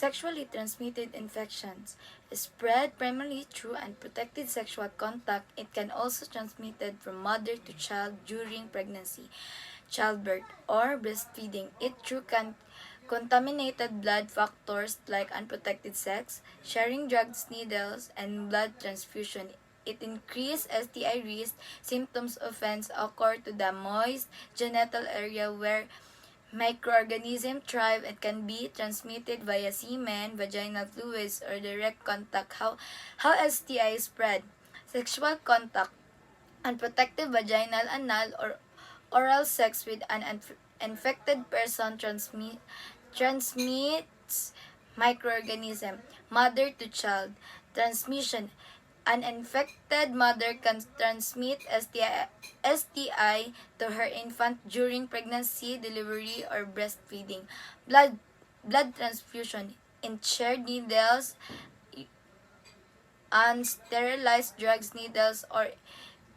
Sexually transmitted infections spread primarily through unprotected sexual contact. It can also be transmitted from mother to child during pregnancy, childbirth, or breastfeeding. It through contaminated blood factors like unprotected sex, sharing drugs, needles, and blood transfusion. It increases STI risk. Symptoms often occur to the moist genital area where microorganisms thrive and can be transmitted via semen, vaginal fluids, or direct contact. How STI spread? Sexual contact, unprotected vaginal, anal, or oral sex with an infected person transmits microorganism. Mother to child transmission. An infected mother can transmit STI to her infant during pregnancy, delivery, or breastfeeding. Blood blood transfusion. In shared needles, unsterilized drugs, needles, or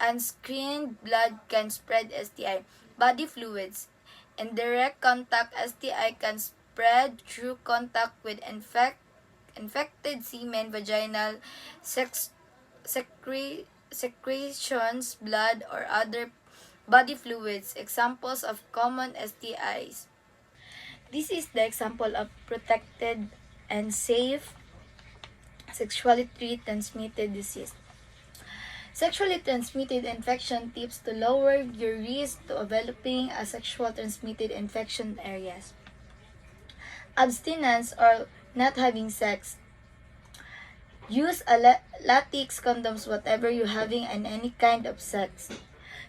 unscreened blood can spread STI. Body fluids. In direct contact, STI can spread through contact with infected semen, vaginal sex, secretions, blood, or other body fluids. Examples of common STIs. This is the example of protected and safe sexually transmitted disease. Sexually transmitted infection tips to lower your risk to developing a sexual transmitted infection areas. Abstinence or not having sex. Use a latex condoms whatever you're having and any kind of sex.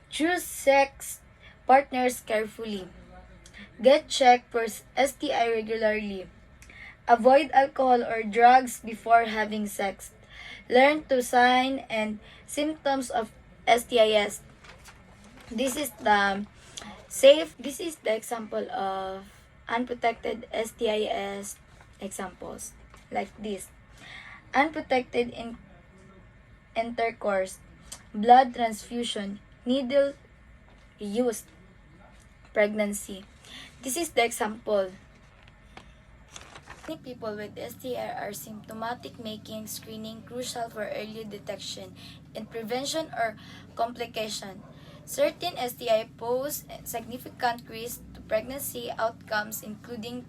Choose sex partners carefully. Get checked for STI regularly. Avoid alcohol or drugs before having sex. Learn to sign and symptoms of STIs. This is the example of unprotected STIs examples like this. Unprotected intercourse, blood transfusion, needle use, pregnancy. This is the example. Many people with STI are symptomatic, making screening crucial for early detection and prevention or complication. Certain STI pose significant risk to pregnancy outcomes, including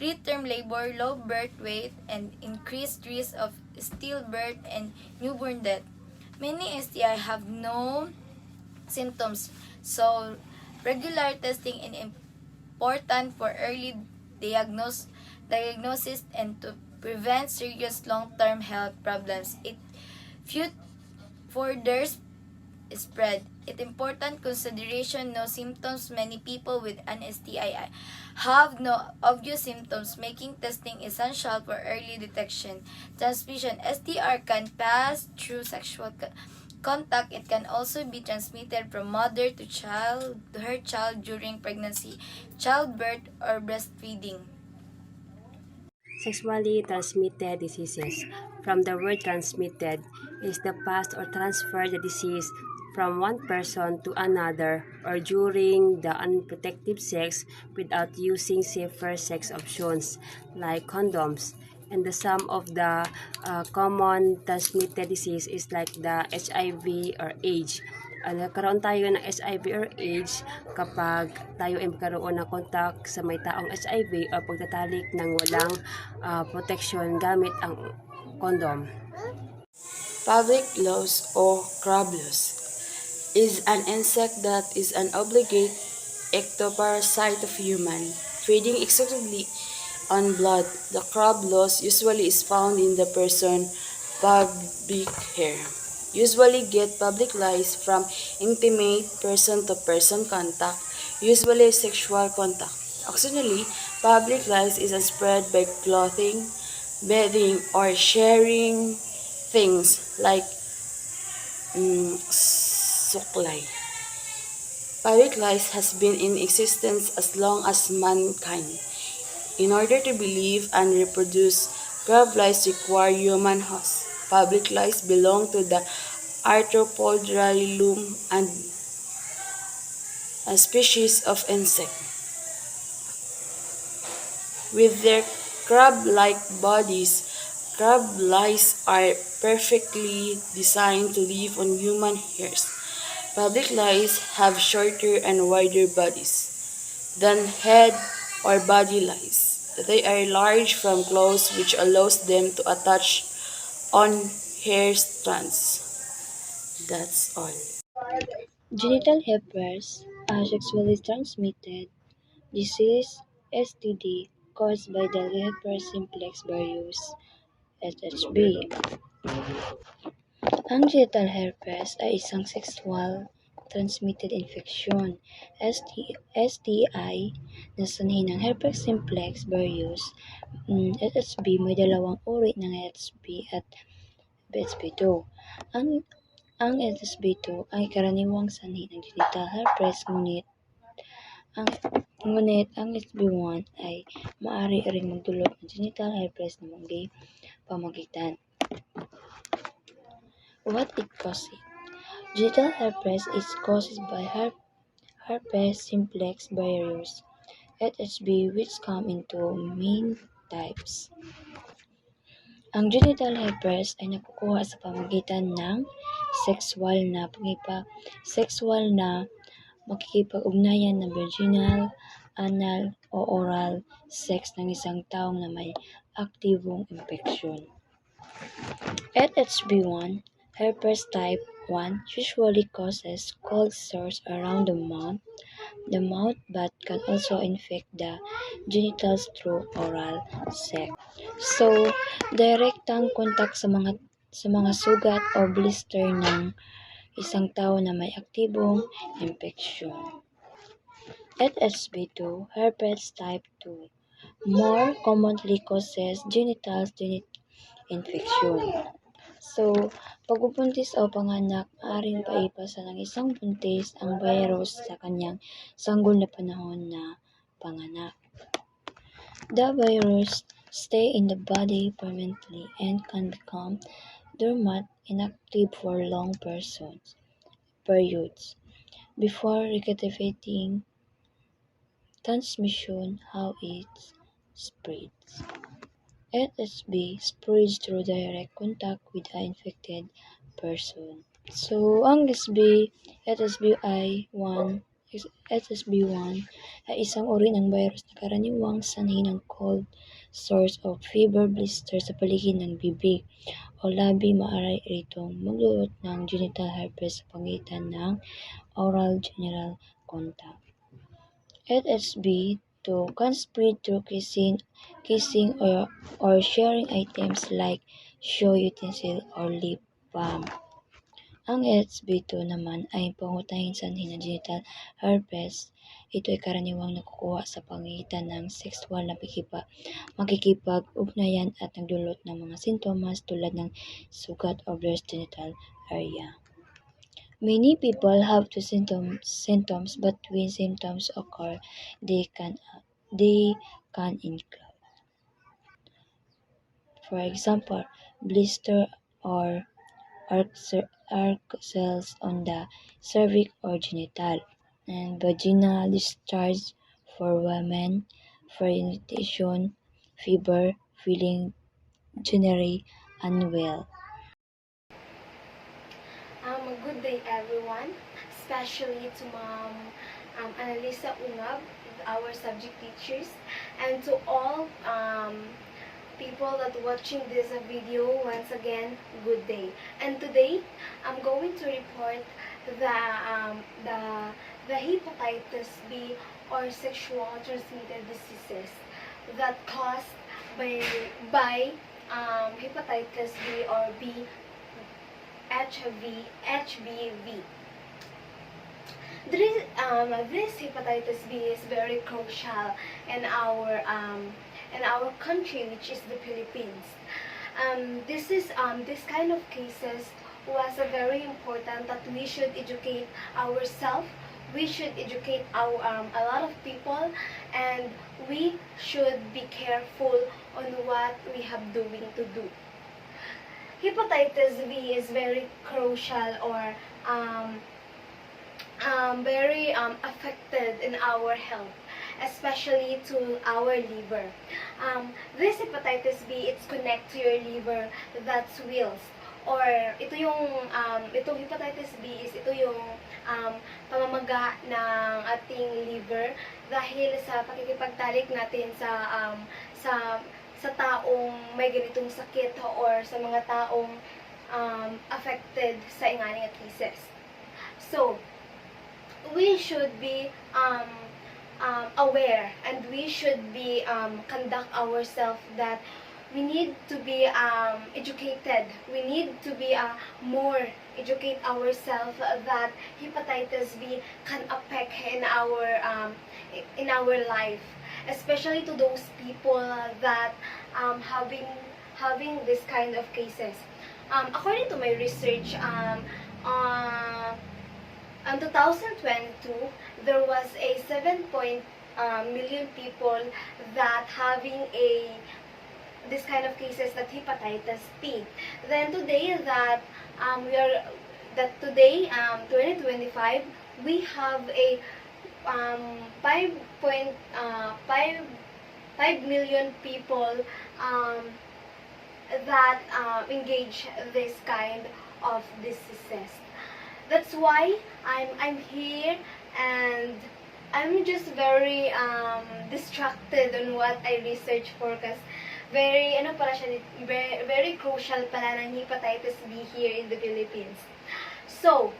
preterm labor, low birth weight, and increased risk of stillbirth and newborn death. Many STI have no symptoms, so regular testing is important for early diagnosis and to prevent serious long-term health problems. It further spread. It important consideration no symptoms. Many people with an STI have no obvious symptoms, making testing essential for early detection. Transmission. STR can pass through sexual contact. It can also be transmitted from mother to her child during pregnancy, childbirth, or breastfeeding. Sexually transmitted diseases. From the word transmitted is the pass or transfer the disease from one person to another or during the unprotected sex without using safer sex options like condoms. And the sum of the common transmitted disease is like the HIV or AIDS. Nagkaroon tayo ng HIV or AIDS kapag tayo ay magkaroon ng contact sa may taong HIV o pagtatalik ng walang protection gamit ang condom. Public loss or crab loss is an insect that is an obligate ectoparasite of human, feeding exclusively on blood. The crab loss usually is found in the person's pubic hair. Usually get public lice from intimate person-to-person contact, usually sexual contact. Occasionally, public lice is spread by clothing, bedding, or sharing things like suklay. Public lice has been in existence as long as mankind. In order to live and reproduce, crab lice require human hosts. Public lice belong to the Arthropodrylum and a species of insect. With their crab-like bodies. Crab lice are perfectly designed to live on human hairs. Public lice have shorter and wider bodies than head or body lice. They are large from close, which allows them to attach on hair strands. That's all. Genital herpes, a sexually transmitted disease (STD) caused by the herpes simplex virus (HHV). Ang genital herpes ay isang sexual transmitted infection (STI) na sanhi ng herpes simplex virus (HHV). May dalawang uri ng HHV at HSV-2. Ang HSV-2 ay karaniwang sanhi ng genital herpes, ngunit ang HSV-1 ay maaari ring magdulot ng genital herpes na may pamagitan. What it causes? Genital herpes is caused by herpes simplex virus (HSV), which come in two main types. Ang genital herpes ay nakukuha sa pamamagitan ng sexual na makikipag-ugnayan ng vaginal, anal o oral sex ng isang taong na may aktibong impeksyon. HSV-1 herpes type 1 usually causes cold sores around the mouth but can also infect the genitals through oral sex. So, direktang kontak sa mga sugat o blister ng isang tao na may aktibong impeksyon. HSV-2 herpes type 2 more commonly causes genital infection. So, pagbubuntis o panganak, maaaring paipasa ng isang buntis ang virus sa kanyang sanggol na panahon na panganak. The virus stay in the body permanently and can become dormant, inactive for long periods before reactivating. Transmission, how it spreads. HSV spreads through direct contact with an infected person. So, ang HSV-1 ay isang uri ng virus na karaniwang sanhi ng cold sores o fever blister sa paligid ng bibig o labi. Maaari itong magdulot ng genital herpes sa pagitan ng oral genital contact. HSV-2 can spread through kissing or sharing items like show utensil or lip balm. Ang HSV-2 naman ay pangutahing sanhi ng genital herpes. Ito ay karaniwang nakukuha sa pagitan ng sexual na makikipag-ugnayan at nagdulot ng mga sintomas tulad ng sugat o blurred genital area. Many people have two symptoms, but when symptoms occur, they can include, for example, blister or arc-cells on the cervix or genital, and vaginal discharge for women, for irritation, fever, feeling generally unwell. Good day everyone, especially to Ma'am Annalisa Ungab, our subject teachers, and to all people that watching this video. Once again, good day. And today, I'm going to report the hepatitis B or sexual transmitted diseases that caused by hepatitis B or HBV. This hepatitis B is very crucial in our country, which is the Philippines. This kind of cases was very important that we should educate ourselves. We should educate a lot of people, and we should be careful on what we have doing to do. Hepatitis B is very crucial or very affected in our health, especially to our liver. This hepatitis B, it's connect to your liver that swells. Or ito yung itong hepatitis B is ito yung pamamaga ng ating liver dahil sa pakikipagtalik natin sa taong may ganitong sakit or sa mga taong affected sa inganing cases. So, we should be aware, and we should be conduct ourselves that we need to be educated. We need to be more educate ourselves that hepatitis B can affect in our life, especially to those people that having this kind of cases. According to my research, in 2022, there was a 7 million people that having this kind of cases, that hepatitis B. Then today 2025, we have a 5 million people that engage this kind of diseases. That's why I'm here, and I'm just very distracted on what I research for, kasi very very crucial pala ng hepatitis B here in the Philippines. So,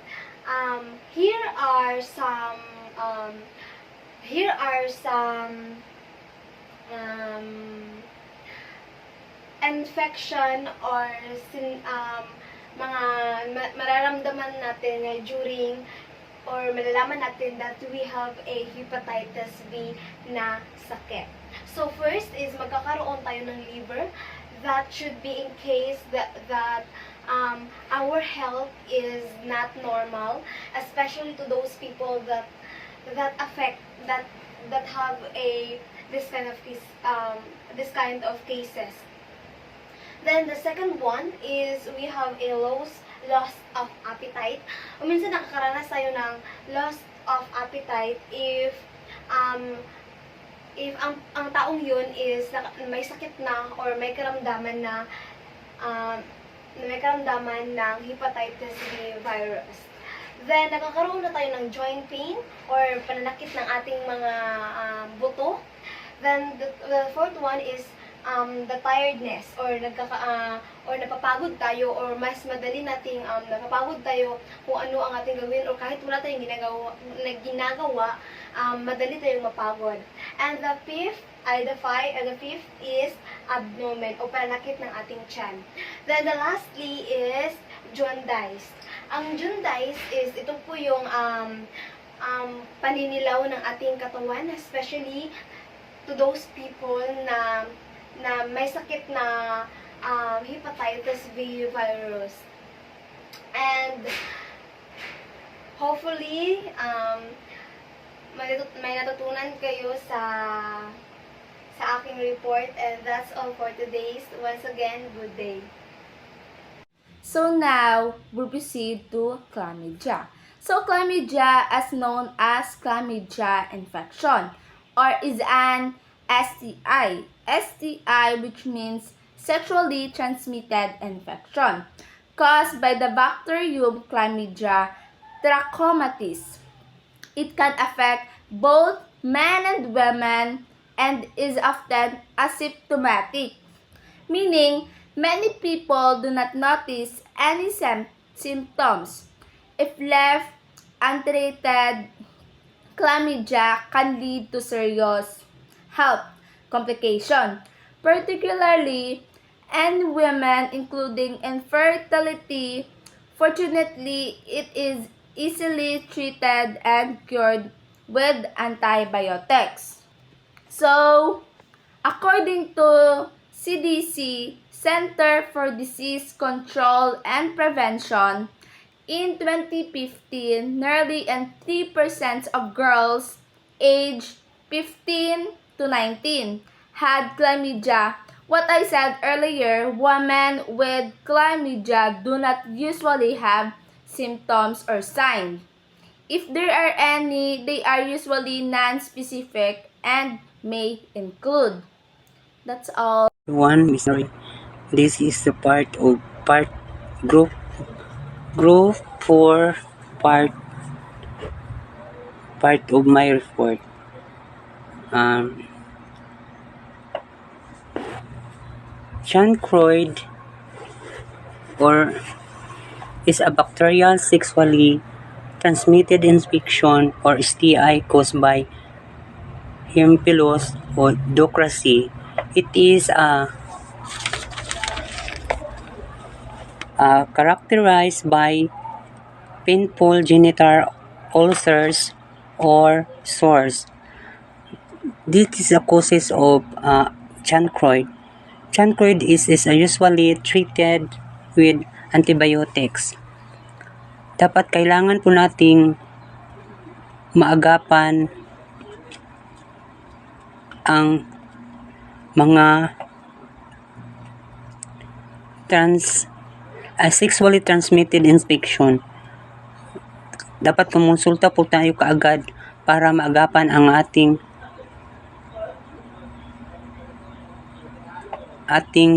here are some infection or mararamdaman natin during, or malalaman natin that we have a hepatitis B na sakit. So first is magkakaroon tayo ng liver. That should be in case that our health is not normal, especially to those people that have this kind of cases. Then the second one is we have a loss of appetite. O minsan nakakaranas tayo ng loss of appetite if ang taong yun is may sakit na or may karamdaman ng hepatitis B virus. Then, nakakaroon na tayo ng joint pain or pananakit ng ating mga buto. Then, the fourth one is the tiredness, or napapagod tayo, or mas madali nating napapagod tayo kung ano ang ating gawin, or kahit wala tayong ginagawa, madali tayong mapagod. And the fifth is abdomen, o pananakit ng ating tiyan. Then the lastly is jaundice. Ang jaundice is ito po yung paninilaw ng ating katawan, especially to those people na may sakit na hepatitis B virus. And hopefully may natutunan kayo sa aking report, and that's all for today's. Once again, good day. So now, we'll proceed to chlamydia. So chlamydia, as known as chlamydia infection, or is an STI. STI, which means sexually transmitted infection, caused by the bacterium Chlamydia trachomatis. It can affect both men and women and is often asymptomatic, meaning many people do not notice any symptoms. If left untreated, chlamydia can lead to serious health complication, particularly in women, including infertility. Fortunately, it is easily treated and cured with antibiotics. So, according to CDC, Center for Disease Control and Prevention, in 2015, nearly 3% of girls aged 15 to 19 had chlamydia. What I said earlier, women with chlamydia do not usually have symptoms or signs. If there are any, they are usually non-specific and may include. That's all. One mystery. This is the part group group for part of my report. Chancroid or is a bacterial sexually transmitted infection or STI caused by Haemophilus or Docracy. It is characterized by painful genital ulcers or sores. This is the causes of chancroid. Chancroid is usually treated with antibiotics. Dapat kailangan po nating maagapan ang mga sexually transmitted infection. Dapat kumonsulta po tayo kaagad para maagapan ang ating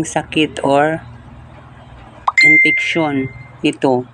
sakit or infection nito.